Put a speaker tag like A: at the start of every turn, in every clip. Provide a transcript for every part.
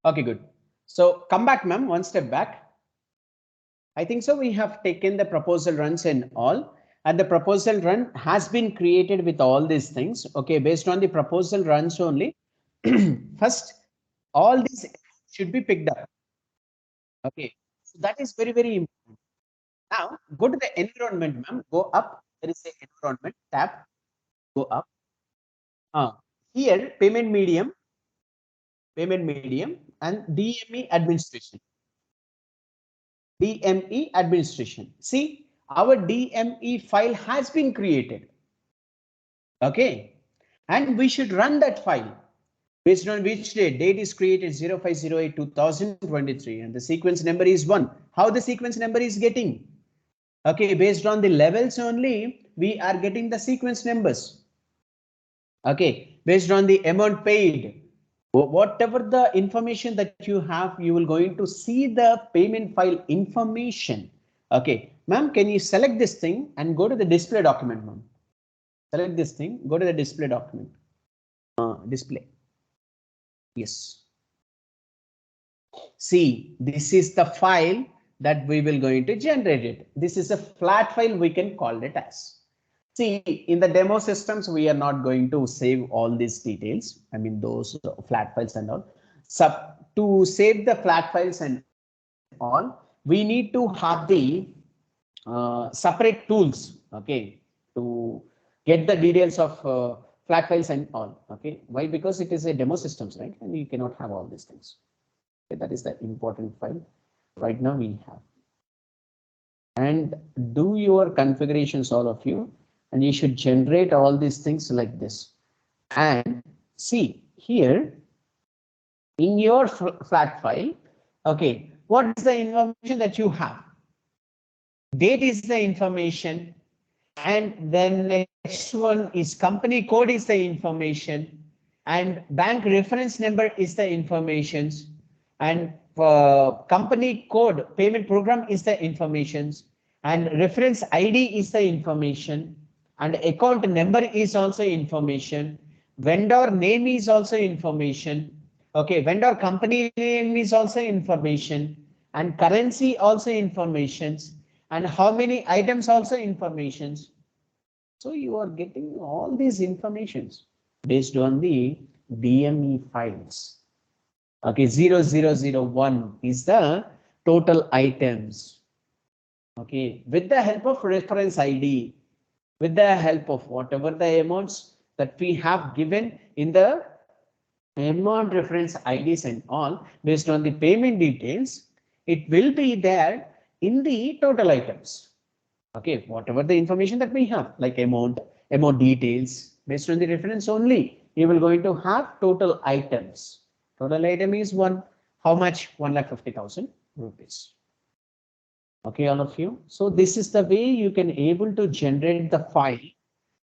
A: Okay, good. So come back, ma'am, one step back. I think so. We have taken the proposal runs and all, and the proposal run has been created with all these things. Okay, based on the proposal runs only. First, all these should be picked up. Okay, so that is very, very important. Now, go to the environment, ma'am. Go up. There is a environment tab. Go up. Here, payment medium, and DME administration. DME administration. See, our DME file has been created. Okay, and we should run that file based on which date is created 0508-2023, and the sequence number is 1. How the sequence number is getting? Okay, based on the levels only, we are getting the sequence numbers. Okay, based on the amount paid, whatever the information that you have, you will going to see the payment file information. Okay, ma'am, can you select this thing and go to the display document, ma'am? Select this thing, go to the display document. Display. Yes. See, this is the file that we will going to generate it. This is a flat file, we can call it as. See, in the demo systems, we are not going to save all these details. I mean, those flat files and all. So to save the flat files and all, we need to have the separate tools. Okay, to get the details of flat files and all. Okay, why? Because it is a demo systems, right? And you cannot have all these things. Okay, that is the important file. Right now we have. And do your configurations, all of you. And you should generate all these things like this. And see here in your flat file, okay, what is the information that you have? Date is the information, and then next one is company code is the information, and bank reference number is the informations, and company code payment program is the informations, and reference ID is the information, and account number is also information, vendor name is also information. Okay, vendor company name is also information, and currency also informations, and how many items also informations. So you are getting all these informations based on the DME files. Okay, 0001 is the total items. Okay, with the help of reference ID, with the help of whatever the amounts that we have given in the amount reference IDs and all, based on the payment details, it will be there in the total items. Okay, whatever the information that we have, like amount details, based on the reference only, you will going to have total items. Total item is one. How much? 1,50,000 rupees. Okay, all of you. So this is the way you can able to generate the file.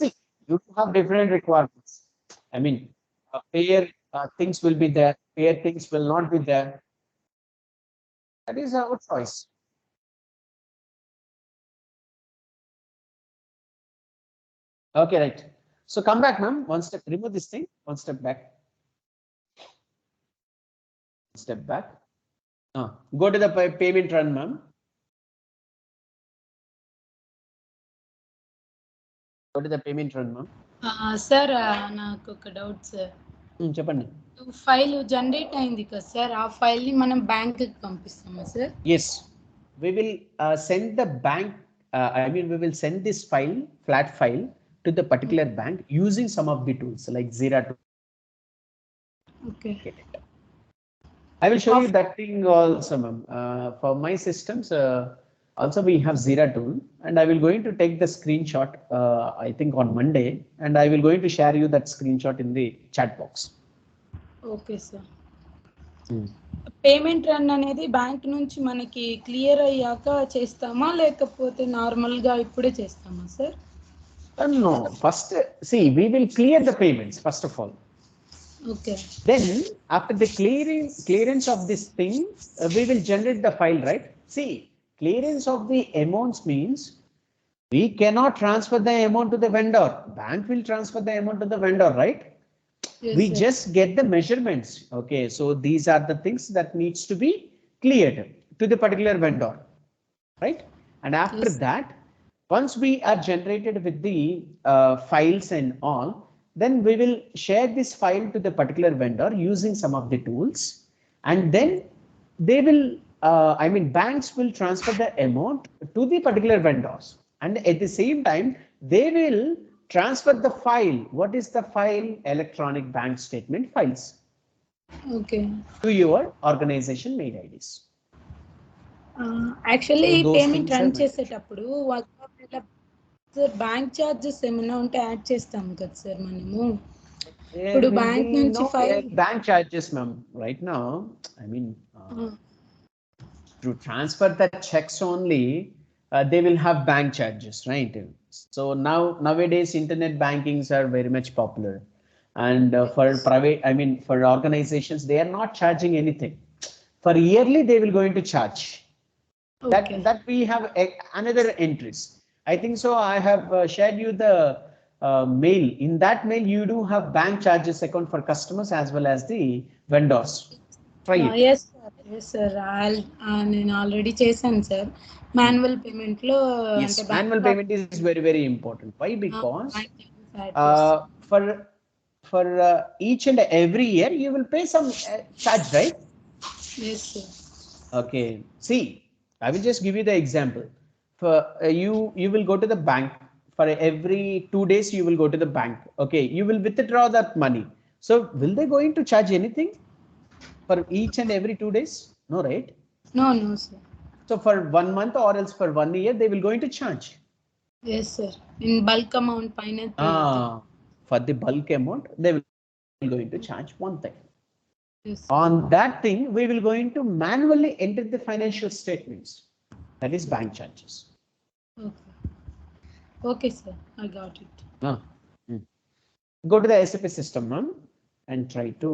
A: See, you have different requirements. I mean, pair things will be there, pair things will not be there. That is our choice. Okay, right. So come back, ma'am. One step, remove this thing. One step back. Step back. Go to the payment run, ma'am. Go to the payment run, ma'am.
B: Sir, నాకు ఒక doubt sir.
A: చెప్పండి.
B: File generate అయింది కదా sir, ఆ file ని మనం bank కి పంపిస్తామా sir?
A: Yes, we will send the bank. I mean, we will send this file, flat file, to the particular bank using some of the tools like Zira.
B: Okay.
A: I will show you that thing also, ma'am. For my systems, also we have Zira tool, and I will going to take the screenshot. I think on Monday, and I will going to share you that screenshot in the chat box.
B: Okay sir. Payment run అనేది bank నుంచి మనకి clear అయ్యాక చేస్తామా లేకపోతే normal గా ఇప్పుడే చేస్తామా sir?
A: No, first see, we will clear the payments first of all.
B: Okay.
A: Then after the clearance of this thing, we will generate the file, right? See, clearance of the amounts means we cannot transfer the amount to the vendor. Bank will transfer the amount to the vendor, right?
B: Yes,
A: We
B: sir.
A: just get the measurements. Okay, so these are the things that needs to be cleared to the particular vendor, right? And after
B: Yes.
A: that, once we are generated with the files and all, then we will share this file to the particular vendor using some of the tools, and then they will, I mean, banks will transfer the amount to the particular vendors, and at the same time, they will transfer the file. What is the file? Electronic bank statement files
B: Okay.
A: to your organization mail IDs.
B: Actually
A: So those
B: payment
A: things are
B: run
A: managed.
B: చేసేటప్పుడు ఒకవేళ sir bank charges ఏమైనా ఉంటే add చేస్తాం కదా sir మనము.
A: There
B: ఇప్పుడు
A: will
B: bank
A: be
B: నుంచి
A: no
B: file
A: bank charges, ma'am. Right now, I mean, to transfer the checks only, they will have bank charges, right? So nowadays, internet bankings are very much popular, and for private, I mean, for organizations, they are not charging anything. For yearly, they will going to charge.
B: Okay.
A: That we have another entries. I think so. I have shared you the mail. In that mail, you do have bank charges account for customers as well as the vendors. Try it.
B: Yes sir, yes sir. నేను already చేశాను sir. Manual పేమెంట్లో
A: Yes,
B: అంటే
A: manual
B: bank
A: payment is very, very important. Why? Because
B: add చేస్తాం.
A: for each and every year you will pay some charge, right?
B: Yes sir.
A: Okay. See, I will just give you the example. For you will go to the bank for every 2 days. You will go to the bank. Okay, you will withdraw that money. So will they going to charge anything for each and every 2 days? No, right?
B: No no sir.
A: So for 1 month or else for 1 year, they will going to charge.
B: Yes sir. In bulk amount పైన
A: For the bulk amount, they will going to charge one thing.
B: Yes.
A: On that thing, we will going to manually enter the financial statements. That is bank charges.
B: Okay. Okay sir, I got it.
A: Go to the SAP system, ma'am, and try to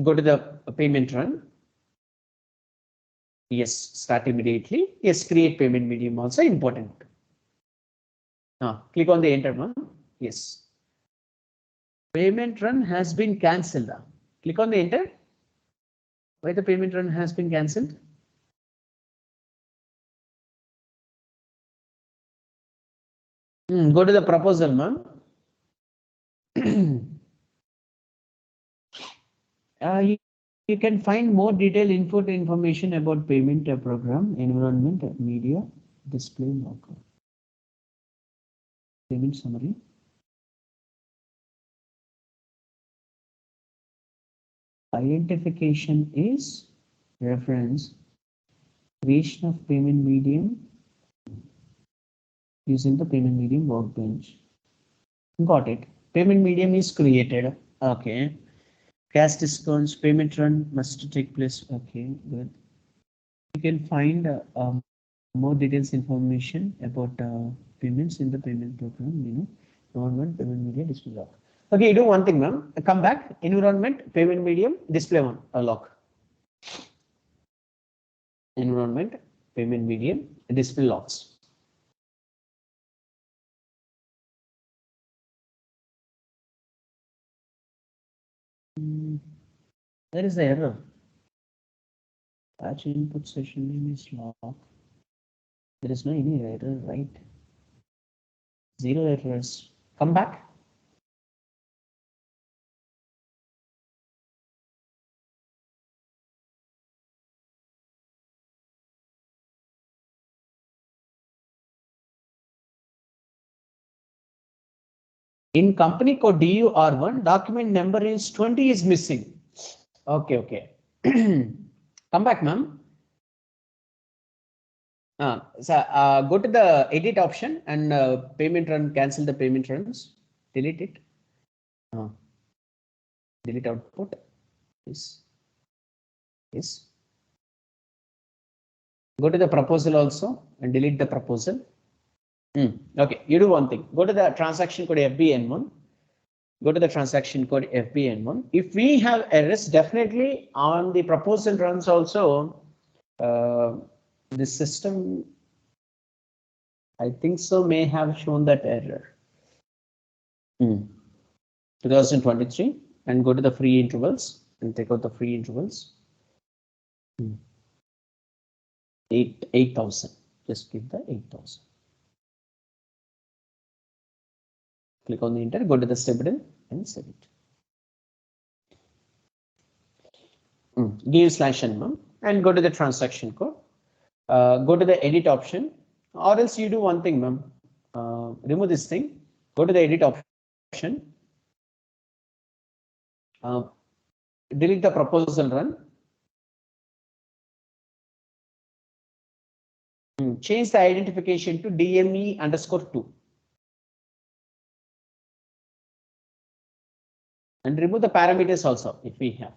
A: go to the payment run. Yes, start immediately. Yes, create payment medium also important. Click on the enter, ma'am. Yes. Payment run has been cancelled. Click on the enter. Why the payment run has been cancelled? Go to the proposal, ma'am. You can find more detailed input information about payment program, environment, media, display, marker. Payment summary. Identification is reference, creation of payment medium using the payment medium workbench. Got it. Payment medium is created. Okay. Cash discounts, payment run must take place. Okay, good. You can find more details information about payments in the payment program. Environment, payment medium, display lock. Okay, you do one thing, ma'am. Come back. Environment, payment medium, display one, lock. Environment, payment medium, display locks. There is the error. Patch input session name is lock. There is no any error, right? Zero errors. Come back. In company code DUR1, document number is 20 is missing. Okay. Come back, ma'am. Go to the edit option and payment run, cancel the payment runs, delete it. Delete output. Yes. Go to the proposal also and delete the proposal. Okay, you do one thing. Go to the transaction code FBN1. Go to the transaction code FBN1. If we have errors, definitely on the proposal runs also, the system, I think so, may have shown that error. 2023 and go to the free intervals and take out the free intervals. 8,000. Just give the 8,000. Click on the enter, go to the stable and save it. Give /n and go to the transaction code. Go to the edit option, or else you do one thing, ma'am. Remove this thing. Go to the edit option. Delete the proposal run. Change the identification to DME_2 and remove the parameters also if we have.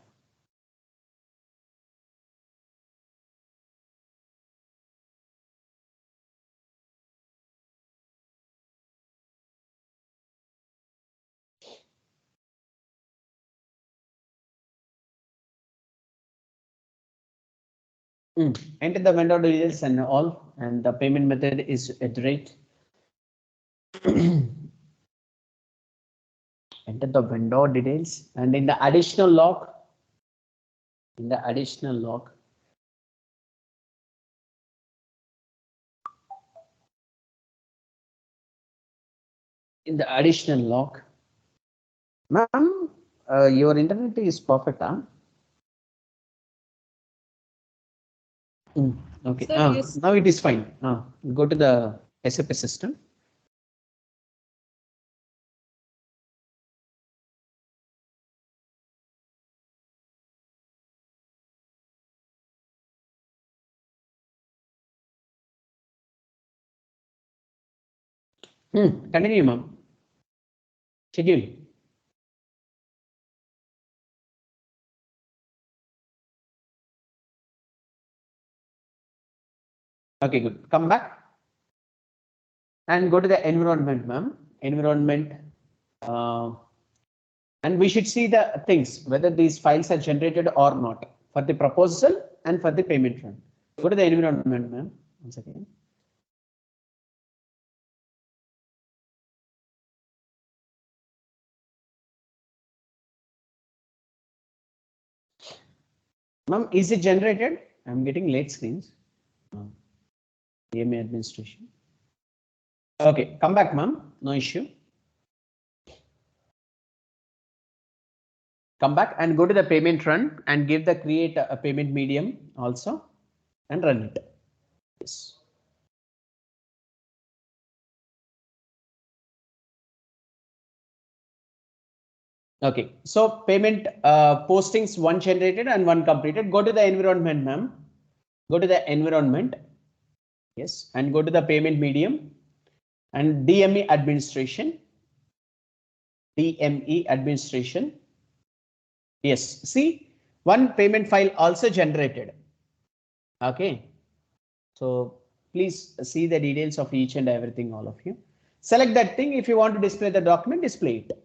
A: Enter the vendor details and all, and the payment method is at rate. Enter the vendor details, and in the additional log, in the additional log, ma'am, your internet is perfect, huh? Okay,
B: Sir, yes.
A: now it is fine. Go to the SAP system. Continue, ma'am. Schedule. Okay, good. Come back and go to the environment, ma'am. Environment. And we should see the things, whether these files are generated or not, for the proposal and for the payment run. Go to the environment, ma'am. Once again. Ma'am, is it generated? I'm getting late screens. EMA administration. Okay, come back, ma'am. No issue. Come back and go to the payment run and give the create a payment medium also and run it. Yes. Okay, so payment postings, one generated and one completed. Go to the environment, ma'am. Go to the environment. Yes, and go to the payment medium and DME administration. DME administration. Yes, see, one payment file also generated. Okay, so please see the details of each and everything, all of you. Select that thing. If you want to display the document, display it.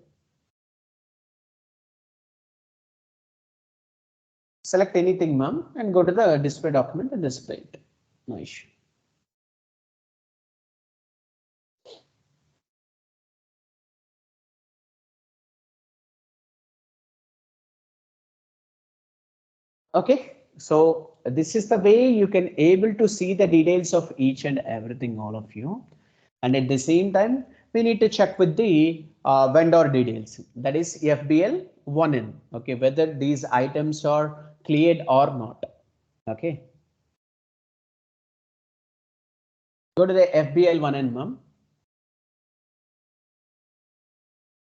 A: Select anything, ma'am, and go to the display document and display it. No issue. Okay, so this is the way you can able to see the details of each and everything, all of you. And at the same time, we need to check with the vendor details, that is FBL1N. Okay, whether these items are cleared or not. Okay. Go to the FBL1N, ma'am.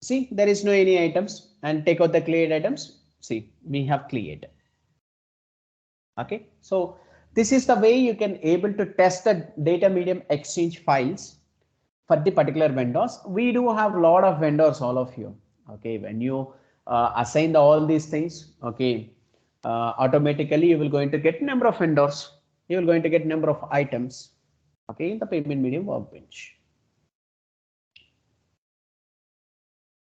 A: See, there is no any items, and take out the cleared items. See, we have cleared. Okay, so this is the way you can able to test the data medium exchange files for the particular vendors. We do have a lot of vendors, all of you. Okay, when you assign all these things, okay, automatically you will going to get number of vendors. You will going to get number of items. Okay, in the payment medium workbench.